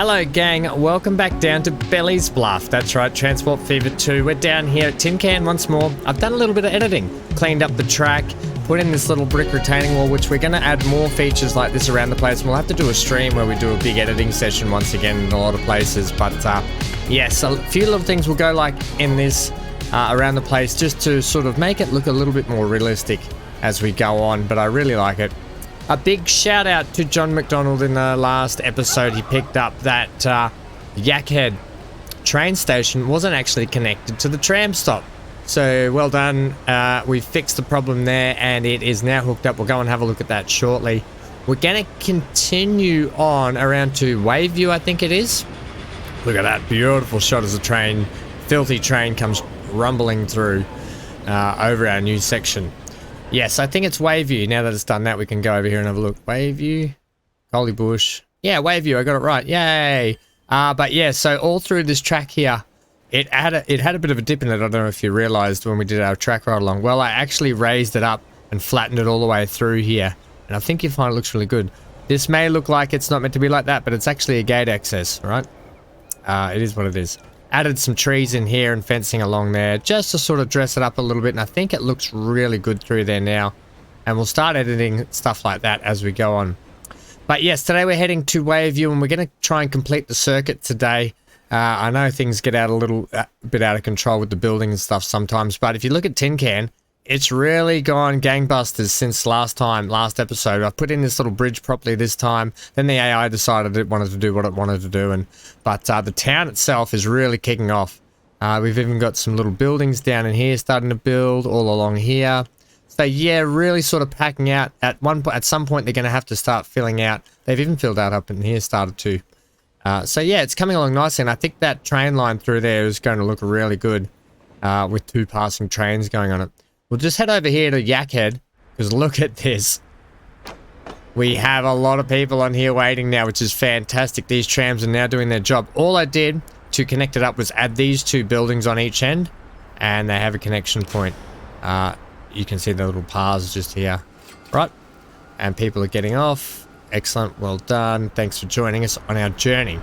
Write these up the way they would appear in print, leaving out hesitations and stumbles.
Hello gang, welcome back down to Belly's Bluff. That's right, Transport Fever 2. We're down here at Tin Can once more. I've done a little bit of editing, cleaned up the track, put in this little brick retaining wall, which we're going to add more features like this around the place. And we'll have to do a stream where we do a big editing session once again in a lot of places. But yes, a few little things will go like in this around the place just to sort of make it look a little bit more realistic as we go on. But I really like it. A big shout out to John McDonald in the last episode. He picked up that Yakhead train station wasn't actually connected to the tram stop. So well done. We fixed the problem there and it is now hooked up. We'll go and have a look at that shortly. We're going to continue on around to Waveview, I think it is. Look at that beautiful shot as the train, filthy train, comes rumbling through over our new section. Yes, I think it's Waveview. Now that it's done that, we can go over here and have a look. Waveview, Holy Bush. Yeah, Waveview, I got it right. Yay! But yeah, so all through this track here, it had a bit of a dip in it. I don't know if you realized when we did our track ride along. Well, I actually raised it up and flattened it all the way through here. And I think you find it looks really good. This may look like it's not meant to be like that, but it's actually a gate access, right? It is what it is. Added some trees in here and fencing along there just to sort of dress it up a little bit, and I think it looks really good through there now, and we'll start editing stuff like that as we go on. But yes, today we're heading to Waveview and we're going to try and complete the circuit today. I know things get out a little bit out of control with the building and stuff sometimes, but if you look at Tin Can, it's really gone gangbusters since last episode. I put in this little bridge properly this time. Then the AI decided it wanted to do what it wanted to do. But the town itself is really kicking off. We've even got some little buildings down in here starting to build all along here. So yeah, really sort of packing out. At some point, they're going to have to start filling out. They've even filled out up in here, started to. So yeah, it's coming along nicely. And I think that train line through there is going to look really good with two passing trains going on it. We'll just head over here to Yakhead, because look at this. We have a lot of people on here waiting now, which is fantastic. These trams are now doing their job. All I did to connect it up was add these two buildings on each end, and they have a connection point. You can see the little paths just here, right? And people are getting off. Excellent, well done. Thanks for joining us on our journey.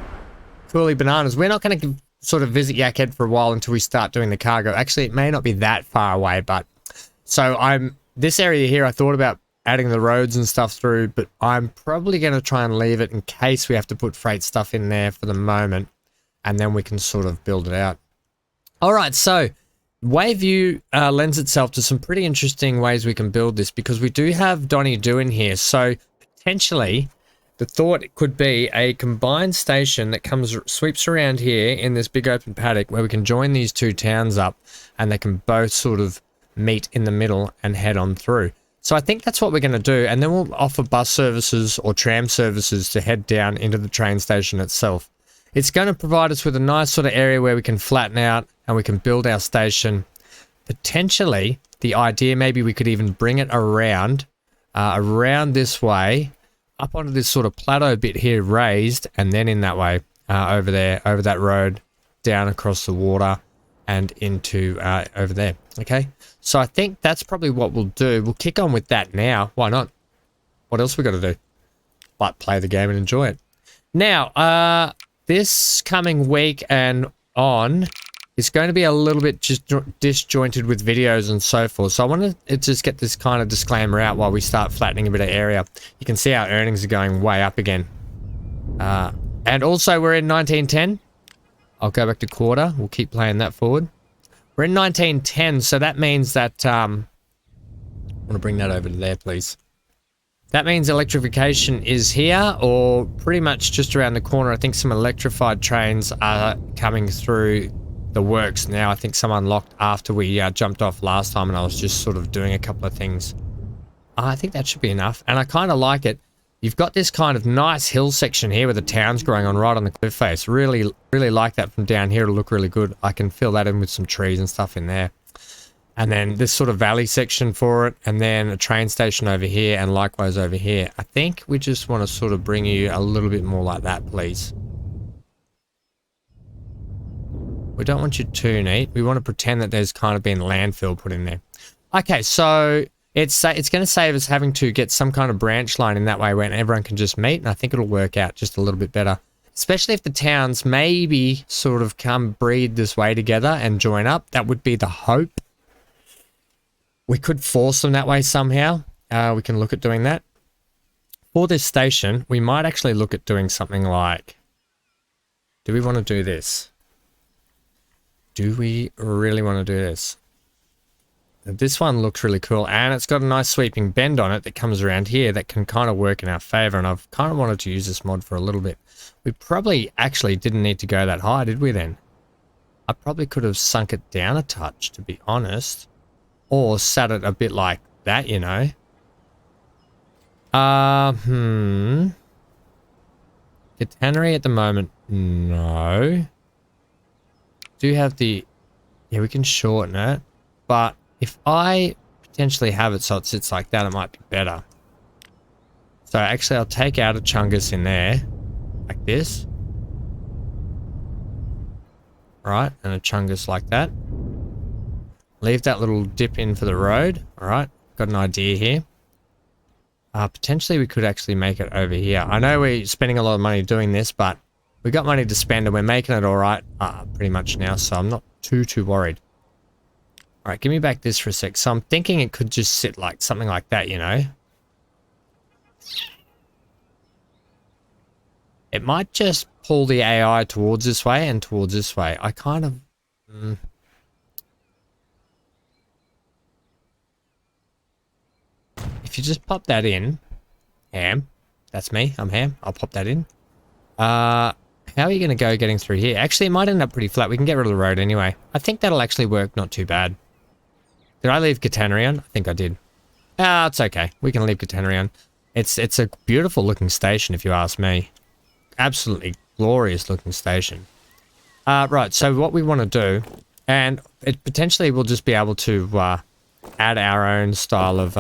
Coolly bananas. We're not going to sort of visit Yakhead for a while until we start doing the cargo. Actually, it may not be that far away, but... So this area here, I thought about adding the roads and stuff through, but I'm probably going to try and leave it in case we have to put freight stuff in there for the moment, and then we can sort of build it out. All right, so Waveview lends itself to some pretty interesting ways we can build this, because we do have Donny Do in here. So potentially the thought could be a combined station that sweeps around here in this big open paddock where we can join these two towns up, and they can both sort of meet in the middle and head on through. So I think that's what we're going to do, and then we'll offer bus services or tram services to head down into the train station itself. It's going to provide us with a nice sort of area where we can flatten out and we can build our station. Potentially, the idea maybe we could even bring it around this way, up onto this sort of plateau bit here raised, and then in that way over there, over that road, down across the water and into over there. Okay, so I think that's probably what we'll do. We'll kick on with that now. Why not? What else we got to do but play the game and enjoy it? Now, this coming week and on is going to be a little bit just disjointed with videos and so forth. So I want to just get this kind of disclaimer out while we start flattening a bit of area. You can see our earnings are going way up again. And also we're in 1910. I'll go back to quarter. We'll keep playing that forward. We're in 1910, so that means that... I want to bring that over to there, please. That means electrification is here, or pretty much just around the corner. I think some electrified trains are coming through the works now. I think some unlocked after we jumped off last time, and I was just sort of doing a couple of things. I think that should be enough, and I kind of like it. You've got this kind of nice hill section here where the town's growing on right on the cliff face. Really, really like that from down here. It'll look really good. I can fill that in with some trees and stuff in there. And then this sort of valley section for it. And then a train station over here and likewise over here. I think we just want to sort of bring you a little bit more like that, please. We don't want you too neat. We want to pretend that there's kind of been landfill put in there. Okay, so... It's going to save us having to get some kind of branch line in that way when everyone can just meet, and I think it'll work out just a little bit better. Especially if the towns maybe sort of come breed this way together and join up. That would be the hope. We could force them that way somehow. We can look at doing that. For this station, we might actually look at doing something like... Do we want to do this? Do we really want to do this? This one looks really cool, and it's got a nice sweeping bend on it that comes around here that can kind of work in our favor, and I've kind of wanted to use this mod for a little bit. We probably actually didn't need to go that high, did we then? I probably could have sunk it down a touch, to be honest. Or sat it a bit like that, you know. The tannery at the moment, no. Do have the... Yeah, we can shorten it, but if I potentially have it so it sits like that, it might be better. So actually I'll take out a chungus in there, like this. Right, and a chungus like that. Leave that little dip in for the road. Alright, got an idea here. Potentially we could actually make it over here. I know we're spending a lot of money doing this, but we got money to spend and we're making it alright pretty much now, so I'm not too worried. Alright, give me back this for a sec. So I'm thinking it could just sit like something like that, you know. It might just pull the AI towards this way and towards this way. I kind of... If you just pop that in, Ham, that's me, I'm Ham, I'll pop that in. How are you going to go getting through here? Actually, it might end up pretty flat. We can get rid of the road anyway. I think that'll actually work not too bad. Did I leave Catenary on? I think I did. It's okay. We can leave Catenary on. It's a beautiful looking station if you ask me. Absolutely glorious looking station. Right, so what we want to do, and it potentially will just be able to add our own style of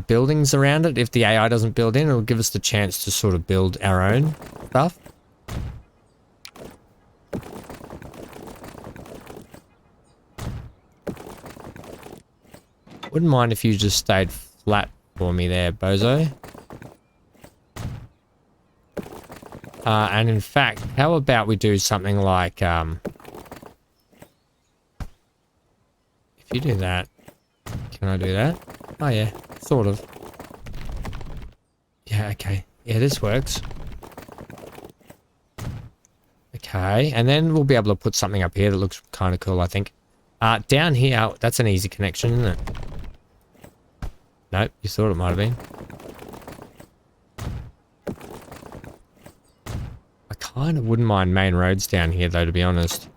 buildings around it. If the AI doesn't build in, it'll give us the chance to sort of build our own stuff. Wouldn't mind if you just stayed flat for me there, Bozo. And in fact, how about we do something like, if you do that, can I do that? Oh yeah, sort of. Yeah, okay. Yeah, this works. Okay, and then we'll be able to put something up here that looks kind of cool, I think. Down here, that's an easy connection, isn't it? Nope, you thought it might have been. I kind of wouldn't mind main roads down here, though, to be honest.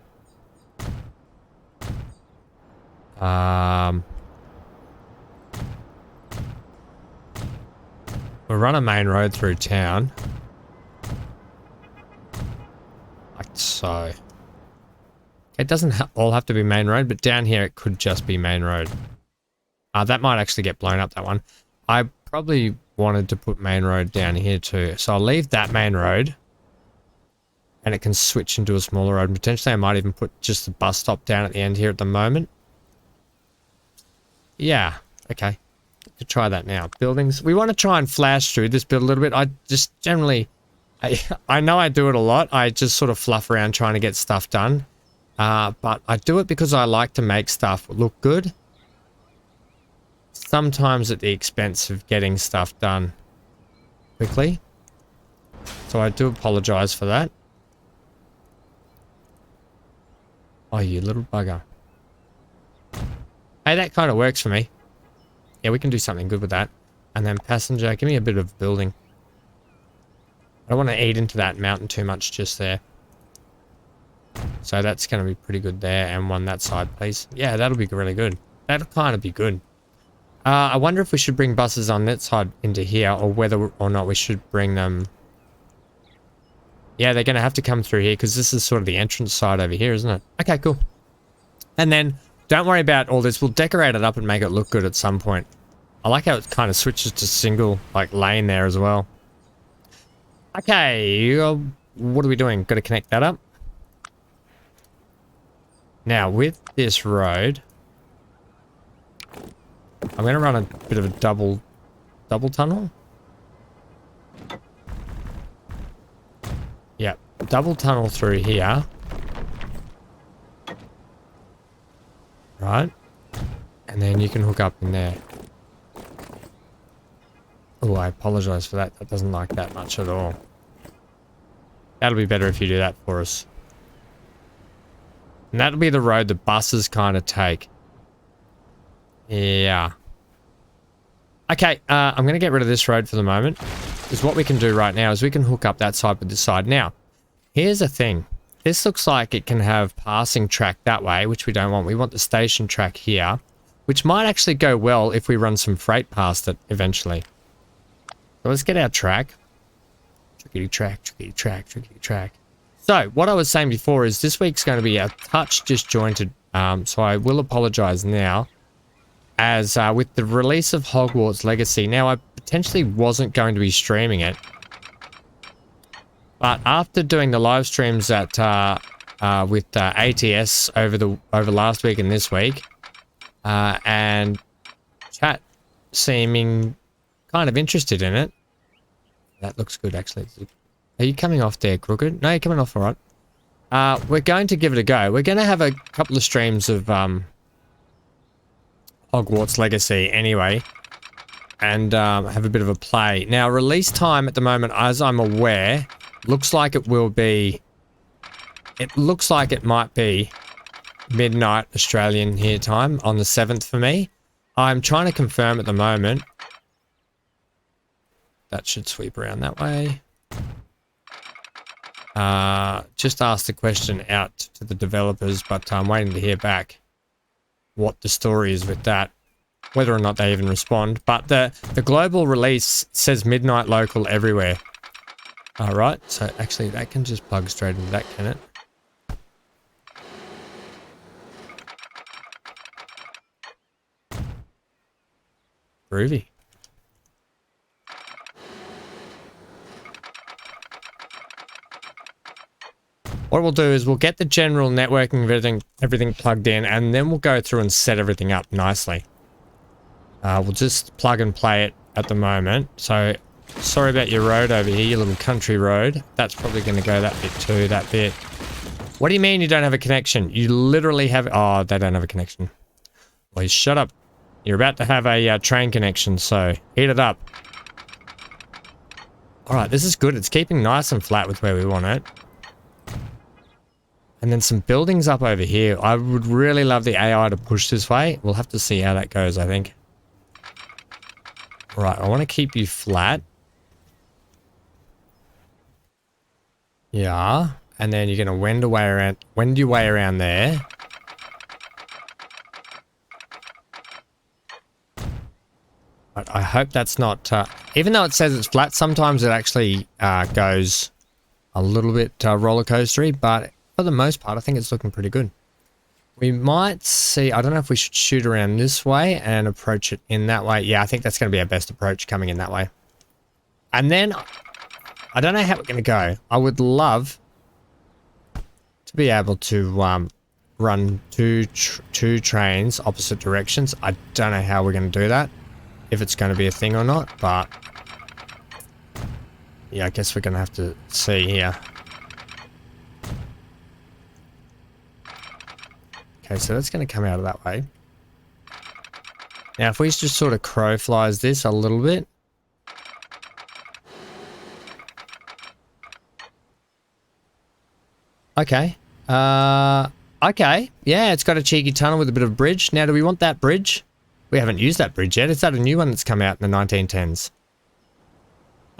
We'll run a main road through town. Like so. It doesn't all have to be main road, but down here it could just be main road. That might actually get blown up, that one. I probably wanted to put main road down here too. So I'll leave that main road. And it can switch into a smaller road. And potentially I might even put just the bus stop down at the end here at the moment. Yeah, okay. Could try that now. Buildings. We want to try and flash through this bit a little bit. I just generally... I know I do it a lot. I just sort of fluff around trying to get stuff done. But I do it because I like to make stuff look good. Sometimes at the expense of getting stuff done quickly. So I do apologize for that. Oh, you little bugger. Hey, that kind of works for me. Yeah, we can do something good with that. And then passenger, give me a bit of building. I don't want to eat into that mountain too much just there. So that's going to be pretty good there. And one that side, please. Yeah, that'll be really good. That'll kind of be good. I wonder if we should bring buses on that side into here, or whether or not we should bring them... Yeah, they're going to have to come through here, because this is sort of the entrance side over here, isn't it? Okay, cool. And then, don't worry about all this. We'll decorate it up and make it look good at some point. I like how it kind of switches to single, like, lane there as well. Okay, what are we doing? Got to connect that up. Now, with this road... I'm going to run a bit of a double tunnel. double tunnel through here. Right. And then you can hook up in there. Oh, I apologize for that. That doesn't like that much at all. That'll be better if you do that for us. And that'll be the road the buses kind of take. Yeah. Okay, I'm going to get rid of this road for the moment. Because what we can do right now is we can hook up that side with this side. Now, here's the thing. This looks like it can have passing track that way, which we don't want. We want the station track here, which might actually go well if we run some freight past it eventually. So let's get our track. Trickety track, trickety track, trickety track. So what I was saying before is this week's going to be a touch disjointed. So I will apologize now. As with the release of Hogwarts Legacy, now I potentially wasn't going to be streaming it. But after doing the live streams at with ATS over last week and this week, and chat seeming kind of interested in it, that looks good actually. Are you coming off there, Crooked? No, you're coming off all right. We're going to give it a go. We're going to have a couple of streams of Hogwarts Legacy anyway, and have a bit of a play. Now, release time at the moment, as I'm aware, looks like it will be... It looks like it might be midnight Australian here time on the 7th for me. I'm trying to confirm at the moment. That should sweep around that way. Just asked the question out to the developers, but I'm waiting to hear back what the story is with that, whether or not they even respond. But the global release says midnight local everywhere. All right, so actually that can just plug straight into that, can it? Groovy. What we'll do is we'll get the general networking of everything plugged in, and then we'll go through and set everything up nicely. We'll just plug and play it at the moment. So, sorry about your road over here, your little country road. That's probably going to go that bit too, that bit. What do you mean you don't have a connection? You literally have... Oh, they don't have a connection. Well, shut up. You're about to have a train connection, so heat it up. Alright, this is good. It's keeping nice and flat with where we want it. And then some buildings up over here. I would really love the AI to push this way. We'll have to see how that goes, I think. Right, I want to keep you flat. Yeah. And then you're going to wend your way around there. But I hope that's not... even though it says it's flat, sometimes it actually goes a little bit roller coastery, but for the most part, I think it's looking pretty good. We might see... I don't know if we should shoot around this way and approach it in that way. Yeah, I think that's going to be our best approach, coming in that way. And then, I don't know how we're going to go. I would love to be able to run two trains opposite directions. I don't know how we're going to do that, if it's going to be a thing or not, but yeah, I guess we're going to have to see here. Okay, so that's going to come out of that way. Now, if we just sort of crow flies this a little bit. Okay. Okay. Yeah, it's got a cheeky tunnel with a bit of bridge. Now, do we want that bridge? We haven't used that bridge yet. Is that a new one that's come out in the 1910s?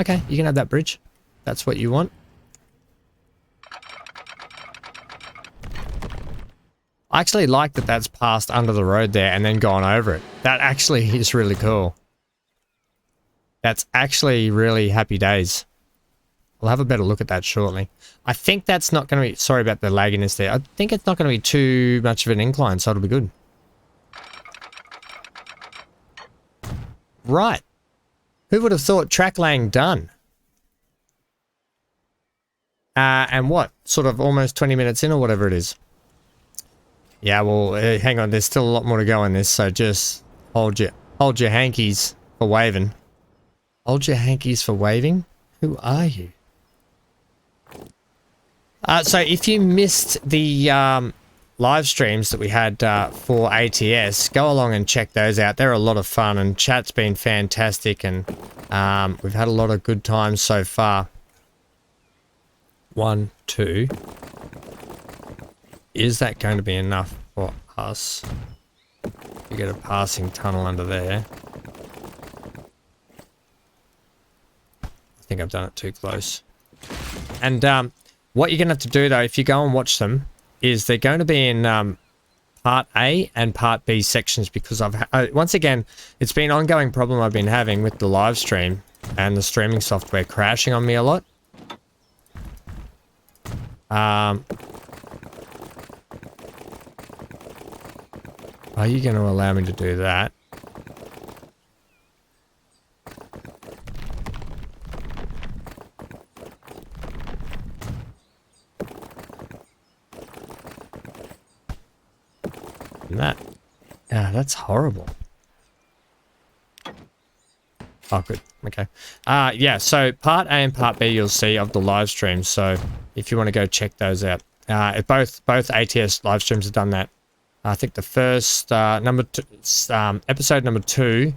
Okay, you can have that bridge. That's what you want. I actually like that that's passed under the road there and then gone over it. That actually is really cool. That's actually really happy days. We'll have a better look at that shortly. I think that's not going to be... Sorry about the lagginess there. I think it's not going to be too much of an incline, so it'll be good. Right. Who would have thought track laying done? And what? Sort of almost 20 minutes in or whatever it is. Yeah, well, hang on. There's still a lot more to go in this, so just hold your hankies for waving. Hold your hankies for waving? Who are you? So if you missed the live streams that we had for ATS, go along and check those out. They're a lot of fun, and chat's been fantastic, and we've had a lot of good times so far. 1, 2. Is that going to be enough for us? You get a passing tunnel under there. I think I've done it too close. And what you're going to have to do, though, if you go and watch them, is they're going to be in Part A and Part B sections, because once again, it's been an ongoing problem I've been having with the live stream and the streaming software crashing on me a lot. Are you going to allow me to do that? That's horrible. Oh, good. Okay. Yeah, so Part A and Part B you'll see of the live stream, so if you want to go check those out. Both ATS live streams have done that. I think the first episode number 2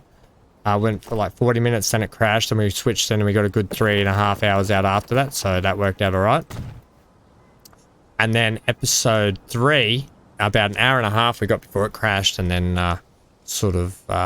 went for like 40 minutes, then it crashed, and we switched, and we got a good 3.5 hours out after that, so that worked out all right. And then episode 3, about an hour and a half we got before it crashed, and then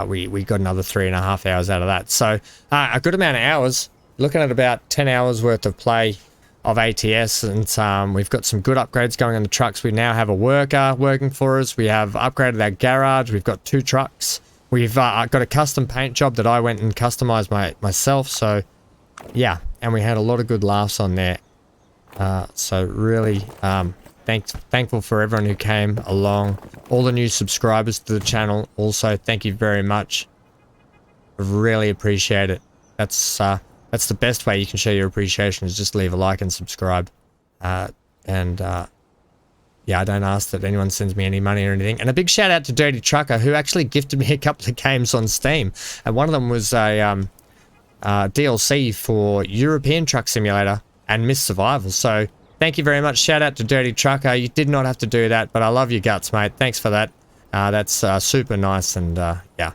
we got another 3.5 hours out of that. So a good amount of hours, looking at about 10 hours worth of play of ATS, and we've got some good upgrades going on the trucks. We now have a worker working for us. We have upgraded our garage. We've got 2 trucks. We've got a custom paint job that I went and customized myself. So yeah, and we had a lot of good laughs on there. So really thankful for everyone who came along. All the new subscribers to the channel also, thank you very much. I really appreciate it. That's the best way you can show your appreciation, is just leave a like and subscribe. Yeah, I don't ask that anyone sends me any money or anything. And a big shout out to Dirty Trucker, who actually gifted me a couple of games on Steam. And one of them was a DLC for European Truck Simulator and Miss Survival. So thank you very much. Shout out to Dirty Trucker. You did not have to do that, but I love your guts, mate. Thanks for that. That's super nice, and yeah.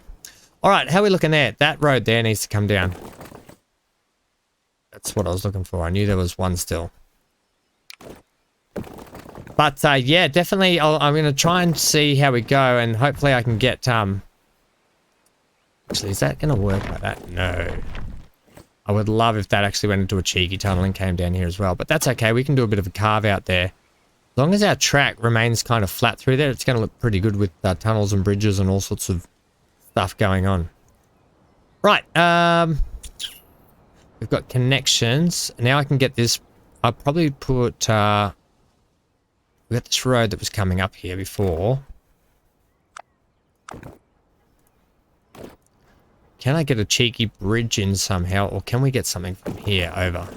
All right, how are we looking there? That road there needs to come down. That's what I was looking for. I knew there was one still. But yeah, definitely I'm going to try and see how we go, and hopefully I can get... Actually, is that going to work like that? No. I would love if that actually went into a cheeky tunnel and came down here as well. But that's okay. We can do a bit of a carve out there. As long as our track remains kind of flat through there, it's going to look pretty good with tunnels and bridges and all sorts of stuff going on. Right. We've got connections. Now I can get this. I'll probably put... we got this road that was coming up here before. Can I get a cheeky bridge in somehow, or can we get something from here over?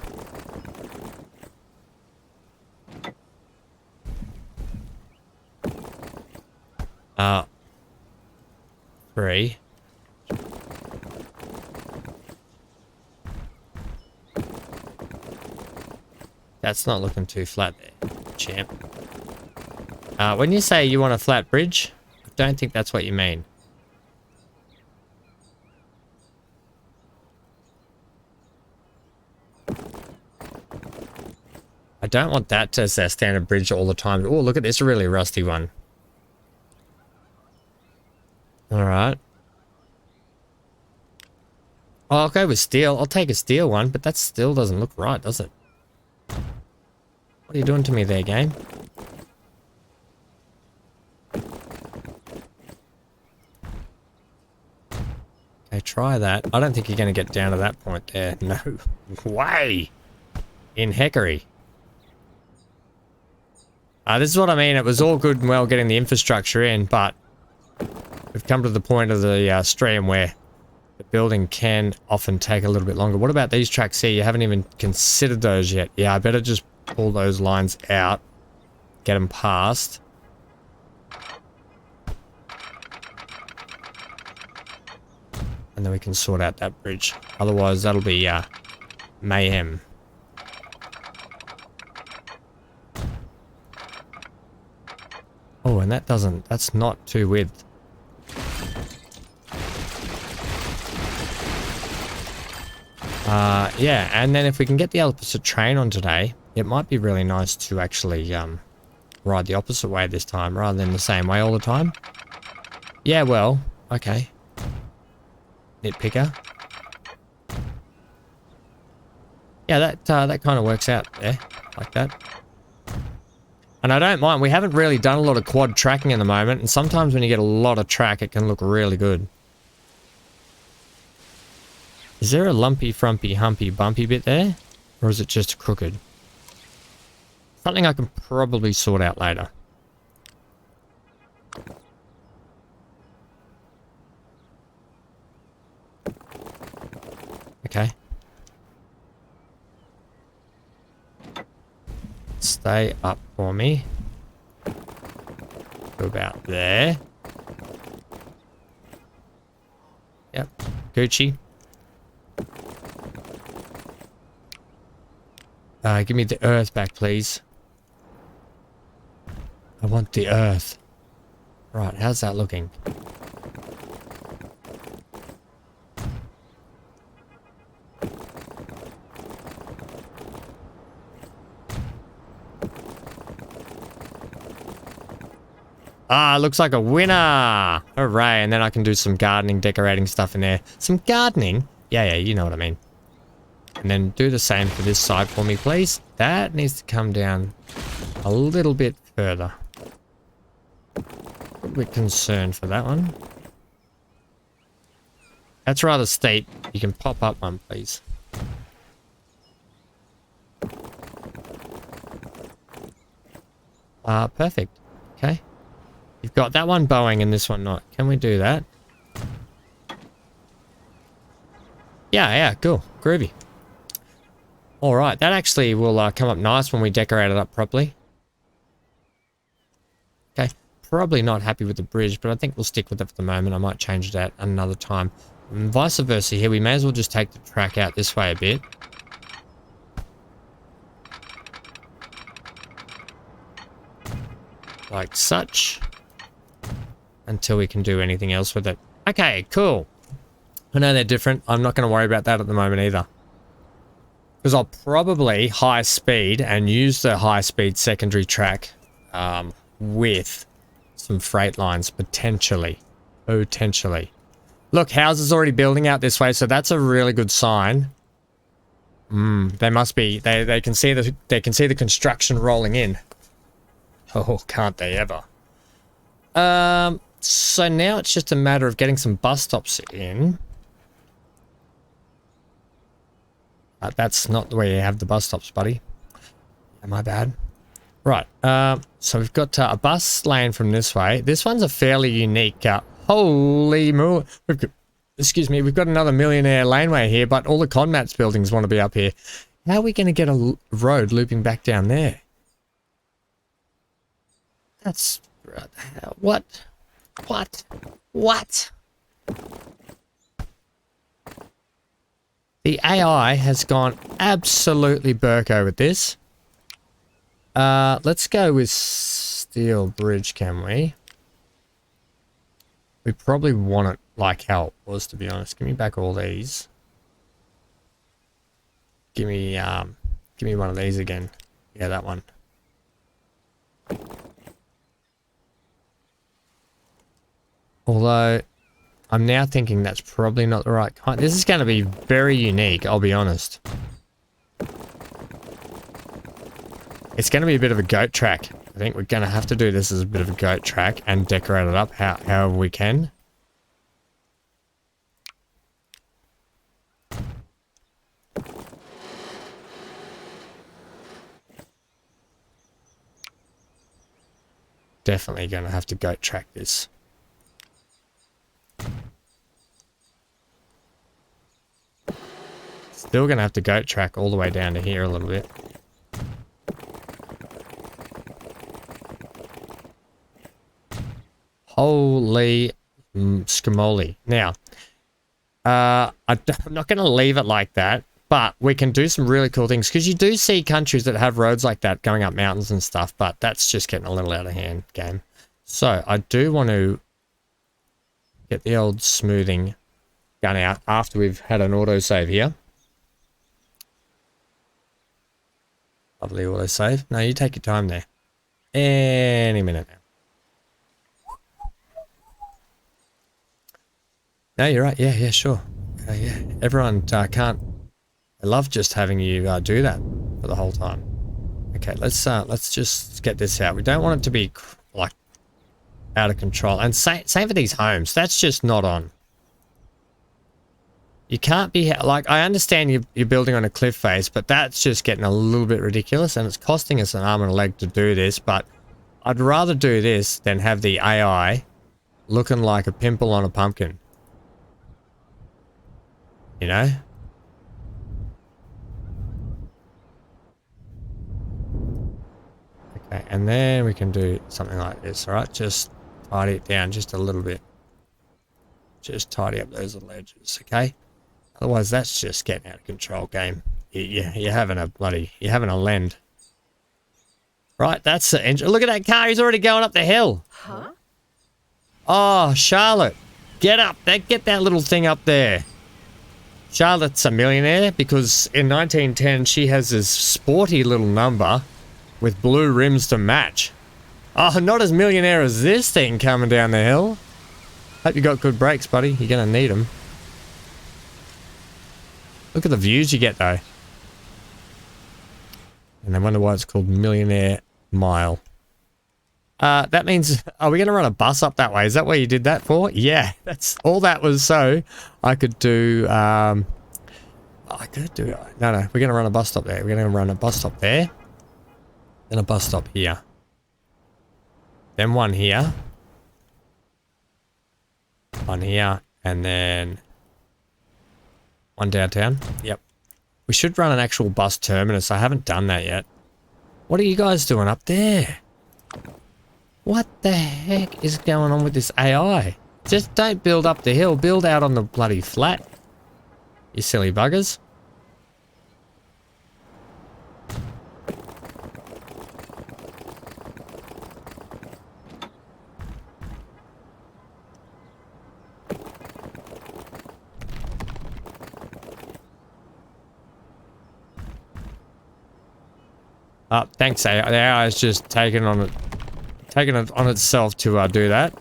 Three. That's not looking too flat there, champ. When you say you want a flat bridge, I don't think that's what you mean. I don't want that as our standard bridge all the time. Oh, look at this really rusty one. Alright. Oh, I'll go with steel. I'll take a steel one, but that still doesn't look right, does it? What are you doing to me there, game? Okay, try that. I don't think you're going to get down to that point there. No way! In heckery. This is what I mean. It was all good and well getting the infrastructure in, but we've come to the point of the stream where the building can often take a little bit longer. What about these tracks here? You haven't even considered those yet. Yeah, I better just pull those lines out, get them past. And then we can sort out that bridge. Otherwise, that'll be mayhem. Oh, and that's not too width. Yeah, and then if we can get the opposite train on today, it might be really nice to actually ride the opposite way this time rather than the same way all the time. Yeah, well, okay. Nitpicker. Yeah, that kind of works out there, like that. And I don't mind, we haven't really done a lot of quad tracking at the moment, and sometimes when you get a lot of track, it can look really good. Is there a lumpy, frumpy, humpy, bumpy bit there? Or is it just crooked? Something I can probably sort out later. Okay. Stay up for me. Go about there. Yep. Gucci. Give me the earth back, please. I want the earth. Right, how's that looking? Ah, looks like a winner! Hooray, and then I can do some gardening, decorating stuff in there. Some gardening? Yeah, you know what I mean. And then do the same for this side for me, please. That needs to come down a little bit further. A little bit concerned for that one. That's rather steep. You can pop up one, please. Perfect. Okay. You've got that one bowing and this one not. Can we do that? Yeah, cool. Groovy. Alright, that actually will come up nice when we decorate it up properly. Okay, probably not happy with the bridge, but I think we'll stick with it for the moment. I might change it at another time. And vice versa here, we may as well just take the track out this way a bit. Like such. Until we can do anything else with it. Okay, cool. I know they're different. I'm not going to worry about that at the moment either. Because I'll probably high speed and use the high speed secondary track with some freight lines potentially. Potentially. Look, houses already building out this way, so that's a really good sign. They must be. They can see the construction rolling in. Oh, can't they ever? So now it's just a matter of getting some bus stops in. That's not the way you have the bus stops, buddy. My bad. Right, so we've got a bus lane from this way. This one's a fairly unique, holy moo. Excuse me, we've got another millionaire laneway here, but all the Conmats buildings want to be up here. How are we going to get a road looping back down there? That's... What? The AI has gone absolutely Burko with this. Let's go with steel bridge, can we? We probably want it like how it was, to be honest. Give me back all these. Give me one of these again. Yeah, that one. Although, I'm now thinking that's probably not the right kind. This is going to be very unique, I'll be honest. It's going to be a bit of a goat track. I think we're going to have to do this as a bit of a goat track and decorate it up however we can. Definitely going to have to goat track this. Still going to have to goat track all the way down to here a little bit. Holy scamoli. Now, I'm not going to leave it like that, but we can do some really cool things because you do see countries that have roads like that going up mountains and stuff, but that's just getting a little out of hand, game. So I do want to get the old smoothing gun out after we've had an autosave here. Lovely autosave. No, you take your time there. Any minute now. No, you're right. Yeah, sure. Yeah, everyone can't. I love just having you do that for the whole time. Okay, let's just get this out. We don't want it to be like out of control. And same for these homes. That's just not on. You can't be like, I understand you're building on a cliff face, but that's just getting a little bit ridiculous, and it's costing us an arm and a leg to do this. But I'd rather do this than have the AI looking like a pimple on a pumpkin. You know? Okay, and then we can do something like this, alright? Just tidy it down just a little bit. Just tidy up those little edges, okay? Otherwise, that's just getting out of control, game. You're having a lend. Right, that's the engine. Look at that car, he's already going up the hill. Huh? Oh, Charlotte, get up. Get that little thing up there. Charlotte's a millionaire because in 1910 she has this sporty little number with blue rims to match. Oh, not as millionaire as this thing coming down the hill. Hope you got good brakes, buddy. You're going to need them. Look at the views you get, though. And I wonder why it's called Millionaire Mile. That means, are we going to run a bus up that way? Is that what you did that for? Yeah, that's all that was. So I could do, no, we're going to run a bus stop there. We're going to run a bus stop there. Then a bus stop here. Then one here. One here. And then one downtown. Yep. We should run an actual bus terminus. I haven't done that yet. What are you guys doing up there? What the heck is going on with this AI? Just don't build up the hill. Build out on the bloody flat. You silly buggers. Thanks, AI. The AI is just taking it on itself to do that.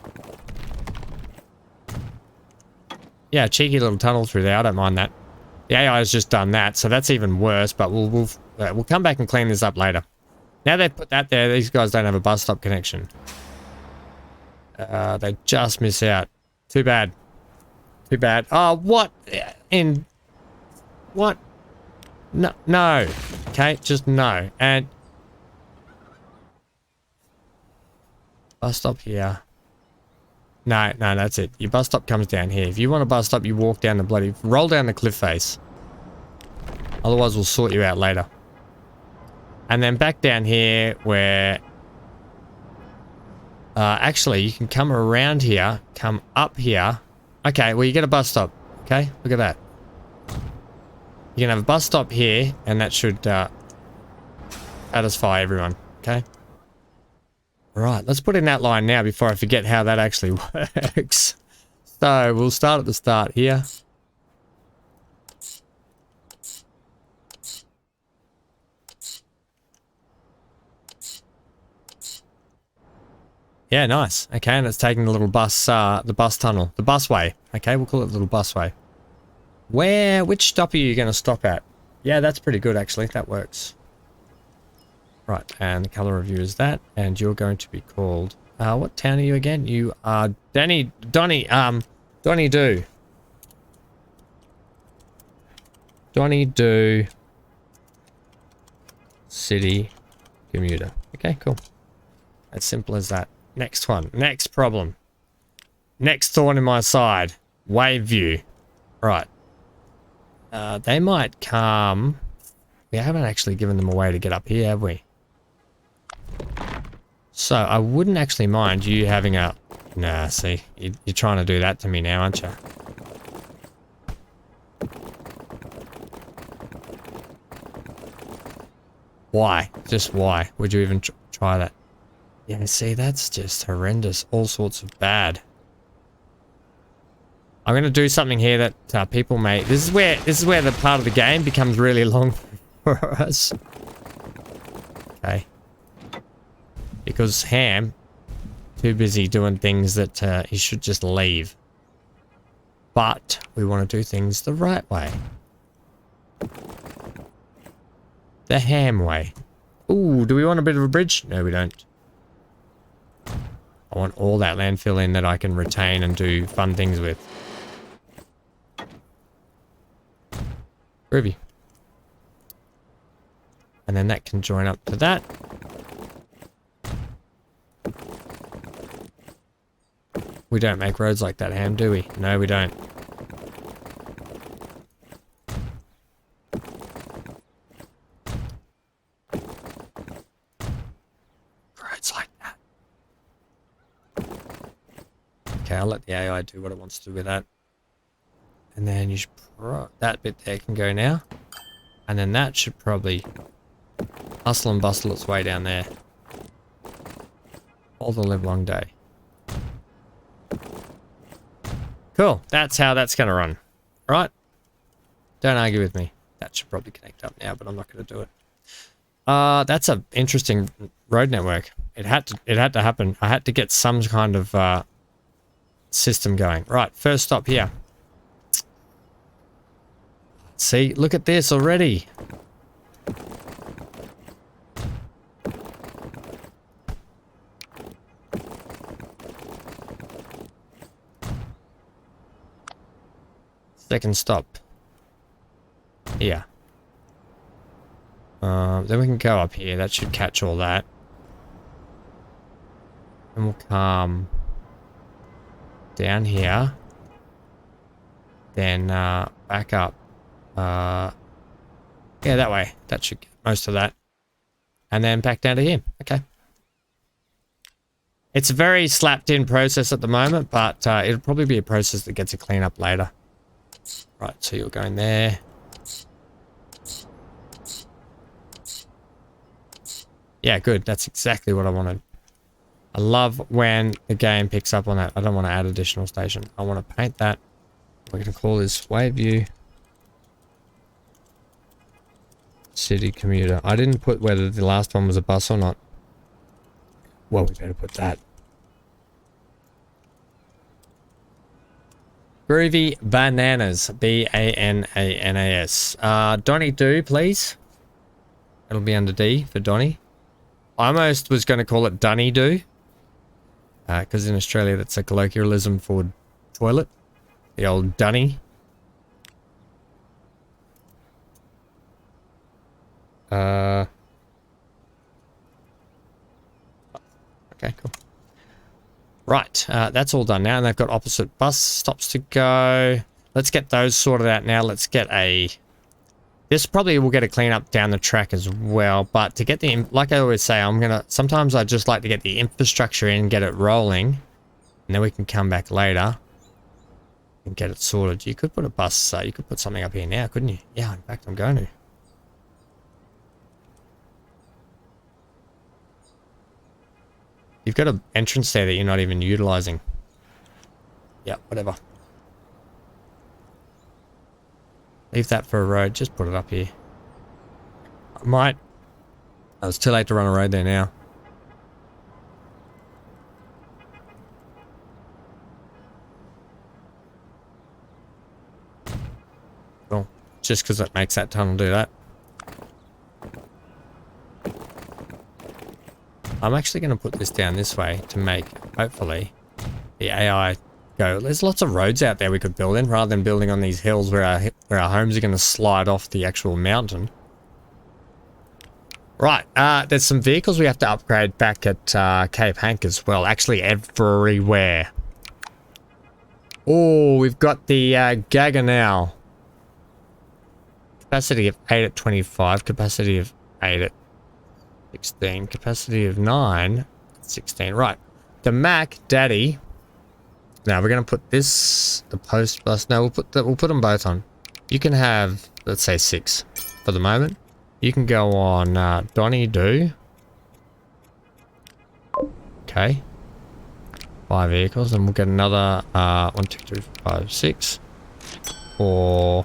Yeah, cheeky little tunnel through there. I don't mind that. The AI has just done that, so that's even worse. But we'll come back and clean this up later. Now they've put that there. These guys don't have a bus stop connection. They just miss out. Too bad. Too bad. Oh, what in what? No, no. Okay, just no. And bus stop here. No, that's it. Your bus stop comes down here. If you want a bus stop, you walk down the roll down the cliff face. Otherwise, we'll sort you out later. And then back down here where... actually, you can come around here, come up here. Okay, well, you get a bus stop. Okay, look at that. You can have a bus stop here, and that should satisfy everyone. Okay. Right, let's put in that line now before I forget how that actually works. So we'll start at the start here. Yeah, nice. Okay, and it's taking the little bus, the bus tunnel, the busway. Okay, we'll call it the little busway. Which stop are you going to stop at? Yeah, that's pretty good actually. That works. Right, and the color review is that, and you're going to be called. What town are you again? You are Donny Do. Donny Do. City commuter. Okay, cool. As simple as that. Next one. Next problem. Next thorn in my side. Wave view. Right. They might come. We haven't actually given them a way to get up here, have we? So I wouldn't actually mind you having a... Nah, see, you're trying to do that to me now, aren't you? Why? Just why? Would you even try that? Yeah, see, that's just horrendous. All sorts of bad. I'm going to do something here that people may... This is where the part of the game becomes really long for us. Okay. Because Ham, too busy doing things that he should just leave. But we want to do things the right way. The Ham way. Ooh, do we want a bit of a bridge? No, we don't. I want all that landfill in that I can retain and do fun things with. Groovy. And then that can join up to that. We don't make roads like that, Ham, do we? No, we don't. Roads like that. Okay, I'll let the AI do what it wants to do with that. And then you should... that bit there can go now. And then that should probably hustle and bustle its way down there. All the live long day. Cool. That's how that's going to run. Right? Don't argue with me. That should probably connect up now, but I'm not going to do it. That's an interesting road network. It had to happen. I had to get some kind of system going. Right. First stop here. See, look at this already. Second stop. Here. Then we can go up here. That should catch all that. And we'll come down here. Then back up. Yeah, that way. That should get most of that. And then back down to here. Okay. It's a very slapped in process at the moment, but it'll probably be a process that gets a clean up later. Right, so you're going there. Yeah, good. That's exactly what I wanted. I love when the game picks up on that. I don't want to add additional station. I want to paint that. We're going to call this wave view. City commuter. I didn't put whether the last one was a bus or not. Well, we better put that. Groovy bananas. B-A-N-A-N-A-S. Donny do, please. It'll be under D for Donny. I almost was going to call it Dunny do. Because in Australia that's a colloquialism for toilet. The old Dunny. Okay, cool. Right, that's all done now, and they've got opposite bus stops to go. Let's get those sorted out now. Let's get a... This probably will get a clean up down the track as well, but to get the... Like I always say, sometimes I just like to get the infrastructure in, get it rolling, and then we can come back later and get it sorted. You could put a bus... you could put something up here now, couldn't you? Yeah, in fact, I'm going to. You've got an entrance there that you're not even utilizing. Yeah, whatever. Leave that for a road. Just put it up here. I might. Oh, it's too late to run a road there now. Well, just because it makes that tunnel do that. I'm actually going to put this down this way to make, hopefully, the AI go. There's lots of roads out there we could build in, rather than building on these hills where our homes are going to slide off the actual mountain. Right, there's some vehicles we have to upgrade back at Cape Hank as well. Actually, everywhere. Oh, we've got the Gaga now. Capacity of 8 at 25, capacity of 8 at 16, capacity of 9, 16. Right, the Mac Daddy. Now we're going to put this, the post bus. No, we'll put them both on. You can have, let's say 6 for the moment. You can go on Donny Do. Okay. 5 vehicles, and we'll get another 1, 2, 3, 4, 5, 6 for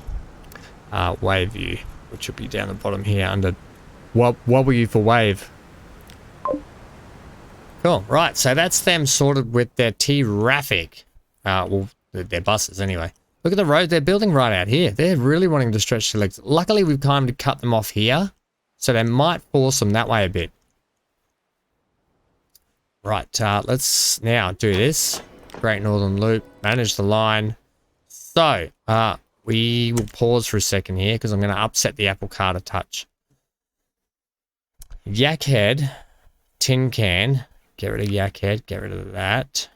wave view, which will be down the bottom here under what were you for wave? Cool. Right, so that's them sorted with their T-Raffic. Well, their buses anyway. Look at the road they're building right out here. They're really wanting to stretch their legs. Luckily, we've kind of cut them off here, so they might force them that way a bit. Right, let's now do this. Great Northern Loop, manage the line. So, we will pause for a second here because I'm going to upset the apple cart a touch. Yak head, tin can. Get rid of yak head, get rid of that.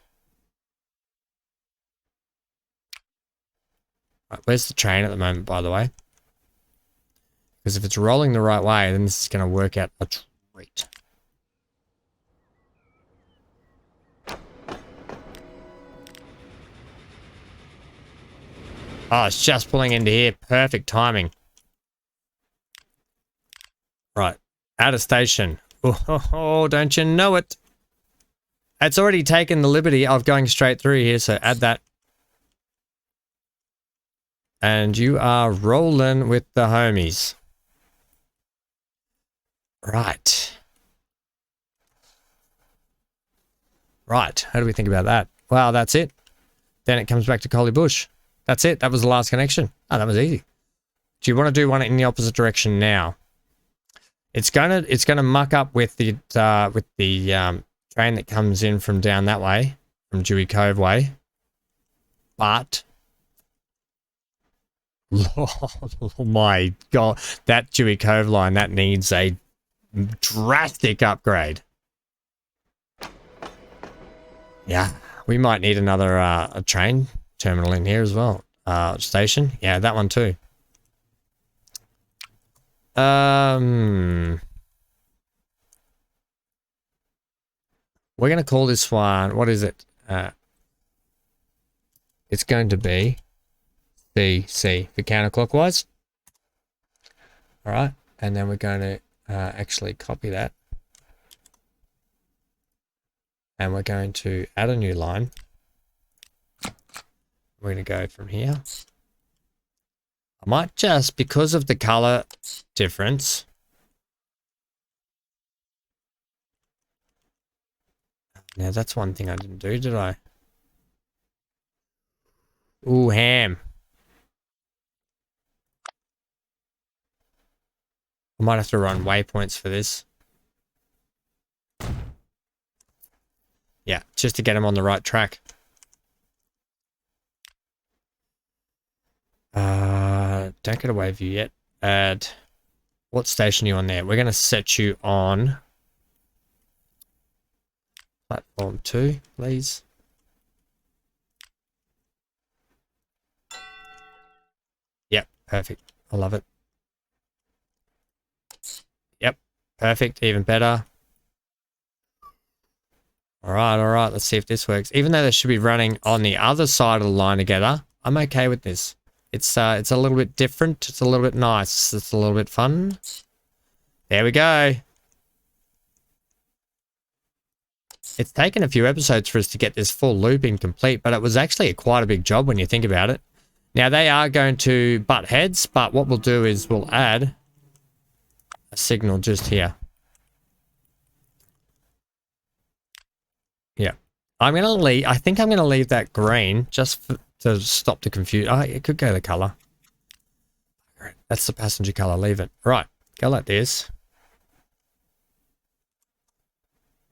Right, where's the train at the moment, by the way? Because if it's rolling the right way, then this is going to work out a treat. Oh, it's just pulling into here. Perfect timing. Right. At a station. Oh, don't you know it? It's already taken the liberty of going straight through here, so add that. And you are rolling with the homies. Right. Right. How do we think about that? Well, that's it. Then it comes back to Collie Bush. That's it. That was the last connection. Oh, that was easy. Do you want to do one in the opposite direction now? It's gonna muck up with the train that comes in from down that way, from Dewey Cove way. But oh my God, that Dewey Cove line, that needs a drastic upgrade. Yeah, we might need another a train terminal in here as well. Station. Yeah, that one too. We're going to call this one, what is it? It's going to be C for counterclockwise. All right. And then we're going to actually copy that. And we're going to add a new line. We're going to go from here. I might just, because of the color difference. Now that's one thing I didn't do, did I? Ooh, ham. I might have to run waypoints for this. Yeah, just to get them on the right track. Don't get a wave view yet. Add, what station are you on there? We're going to set you on platform 2, please. Yep, perfect. I love it. Yep, perfect. Even better. All right. Let's see if this works. Even though they should be running on the other side of the line together, I'm okay with this. It's a little bit different. It's a little bit nice. It's a little bit fun. There we go. It's taken a few episodes for us to get this full looping complete, but it was actually quite a big job when you think about it. Now, they are going to butt heads, but what we'll do is we'll add a signal just here. Yeah. I think I'm going to leave that green just to stop the confusion. Oh, it could go the color. Right, that's the passenger color. Leave it. Right. Go like this.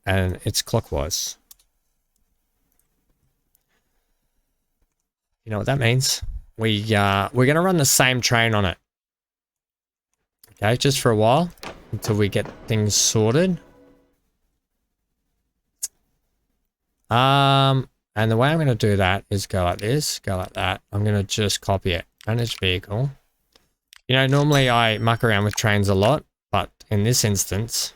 And it's clockwise. You know what that means? We're going to run the same train on it. Okay, just for a while until we get things sorted. And the way I'm going to do that is go like this, go like that. I'm going to just copy it. Manage vehicle. You know, normally I muck around with trains a lot, but in this instance,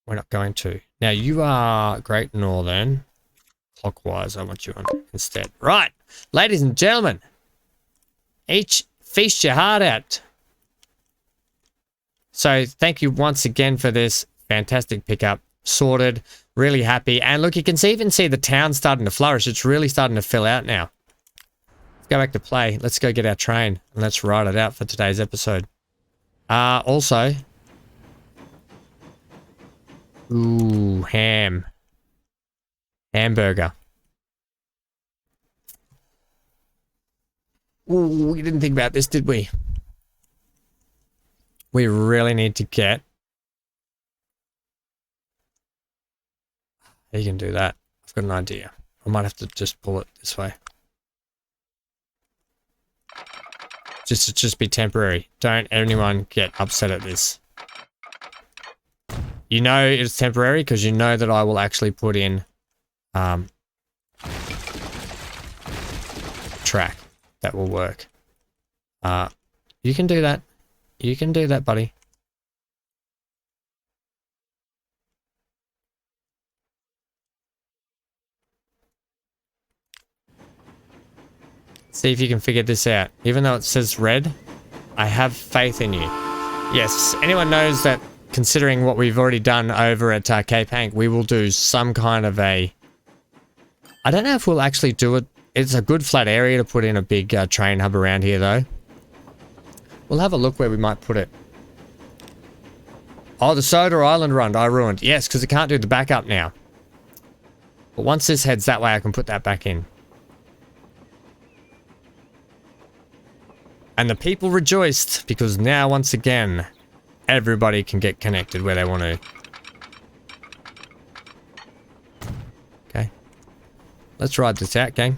we're not going to. Now, you are Great Northern. Clockwise, I want you on instead. Right, ladies and gentlemen, each feast your heart out. So thank you once again for this fantastic pickup. sorted, really happy. And look, you can even see the town starting to flourish. It's really starting to fill out now. Let's go back to play. Let's go get our train and let's ride it out for today's episode. Also, ooh, hamburger. Ooh, we didn't think about this, did we? We really need to get... You can do that. I've got an idea. I might have to just pull it this way. Just be temporary. Don't anyone get upset at this. You know it's temporary because you know that I will actually put in track. That will work. You can do that. You can do that, buddy. See if you can figure this out. Even though it says red, I have faith in you. Yes, anyone knows that considering what we've already done over at Cape Hank, we will do some kind of a... I don't know if we'll actually do it. It's a good flat area to put in a big train hub around here, though. We'll have a look where we might put it. Oh, the Soda Island run I ruined. Yes, because it can't do the backup now. But once this heads that way, I can put that back in. And the people rejoiced because now, once again, everybody can get connected where they want to. Okay. Let's ride this out, gang.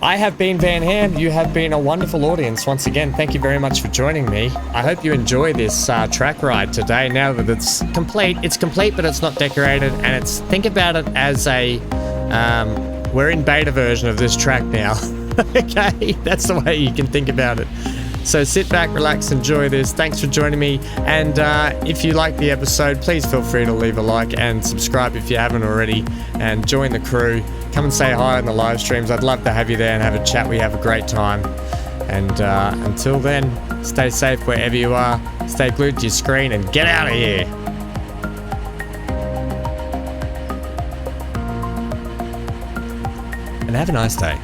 I have been Van Ham. You have been a wonderful audience. Once again, thank you very much for joining me. I hope you enjoy this track ride today. Now that it's complete, but it's not decorated. And it's, think about it as a, we're in beta version of this track now. Okay, that's the way you can think about it. So sit back, relax, enjoy this. Thanks for joining me. And if you like the episode, please feel free to leave a like and subscribe if you haven't already. And join the crew. Come and say hi on the live streams. I'd love to have you there and have a chat. We have a great time. And until then, stay safe wherever you are. Stay glued to your screen and get out of here. And have a nice day.